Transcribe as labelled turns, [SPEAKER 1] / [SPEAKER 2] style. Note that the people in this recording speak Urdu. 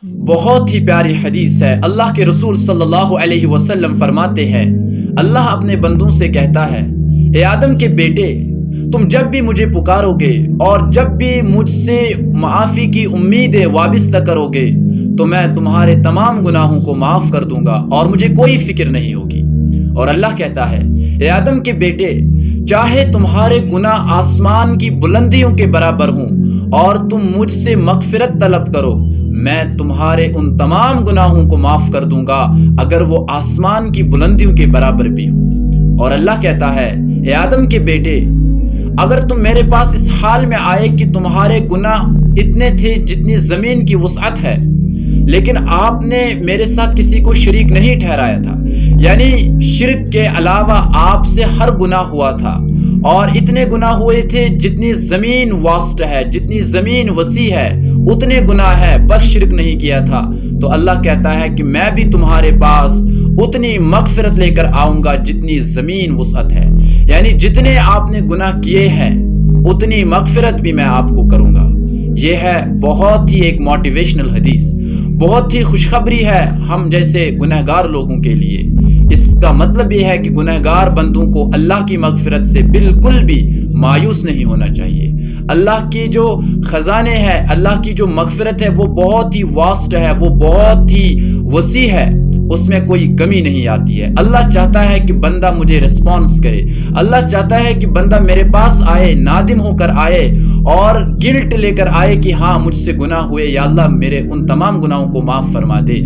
[SPEAKER 1] بہت ہی پیاری حدیث ہے۔ اللہ کے رسول صلی اللہ علیہ وسلم فرماتے ہیں، اللہ اپنے بندوں سے کہتا ہے، اے آدم کے بیٹے، تم جب بھی مجھے پکارو گے اور جب بھی مجھ سے معافی کی امیدیں وابستہ کرو گے تو میں تمہارے تمام گناہوں کو معاف کر دوں گا اور مجھے کوئی فکر نہیں ہوگی۔ اور اللہ کہتا ہے، اے آدم کے بیٹے، چاہے تمہارے گناہ آسمان کی بلندیوں کے برابر ہوں اور تم مجھ سے مغفرت طلب کرو، میں تمہارے ان تمام گناہوں کو معاف کر دوں گا اگر وہ آسمان کی بلندیوں کے برابر بھی ہوں۔ اور اللہ کہتا ہے، اے آدم کے بیٹے، اگر تم میرے پاس اس حال میں آئے کہ تمہارے گناہ اتنے تھے جتنی زمین کی وسعت ہے، لیکن آپ نے میرے ساتھ کسی کو شریک نہیں ٹھہرایا تھا، یعنی شرک کے علاوہ آپ سے ہر گناہ ہوا تھا، اور اتنے گناہ ہوئے تھے جتنی زمین واسٹ ہے، جتنی زمین وسیع ہے اتنے گناہ ہے، بس شرک نہیں کیا تھا، تو اللہ کہتا ہے کہ میں بھی تمہارے پاس اتنی مغفرت لے کر آؤں گا جتنی زمین وسعت ہے، یعنی جتنے آپ نے گناہ کیے ہیں اتنی مغفرت بھی میں آپ کو کروں گا۔ یہ ہے بہت ہی ایک موٹیویشنل حدیث، بہت ہی خوشخبری ہے ہم جیسے گنہگار لوگوں کے لیے۔ اس کا مطلب یہ ہے کہ گنہگار بندوں کو اللہ کی مغفرت سے بالکل بھی مایوس نہیں ہونا چاہیے۔ اللہ کی جو خزانے ہیں، اللہ کی جو مغفرت ہے وہ بہت ہی واسٹ ہے، وہ بہت ہی وسیع ہے، اس میں کوئی کمی نہیں آتی ہے۔ اللہ چاہتا ہے کہ بندہ مجھے رسپانس کرے، اللہ چاہتا ہے کہ بندہ میرے پاس آئے، نادم ہو کر آئے اور گلٹ لے کر آئے کہ ہاں مجھ سے گناہ ہوئے، یا اللہ میرے ان تمام گناہوں کو معاف فرما دے۔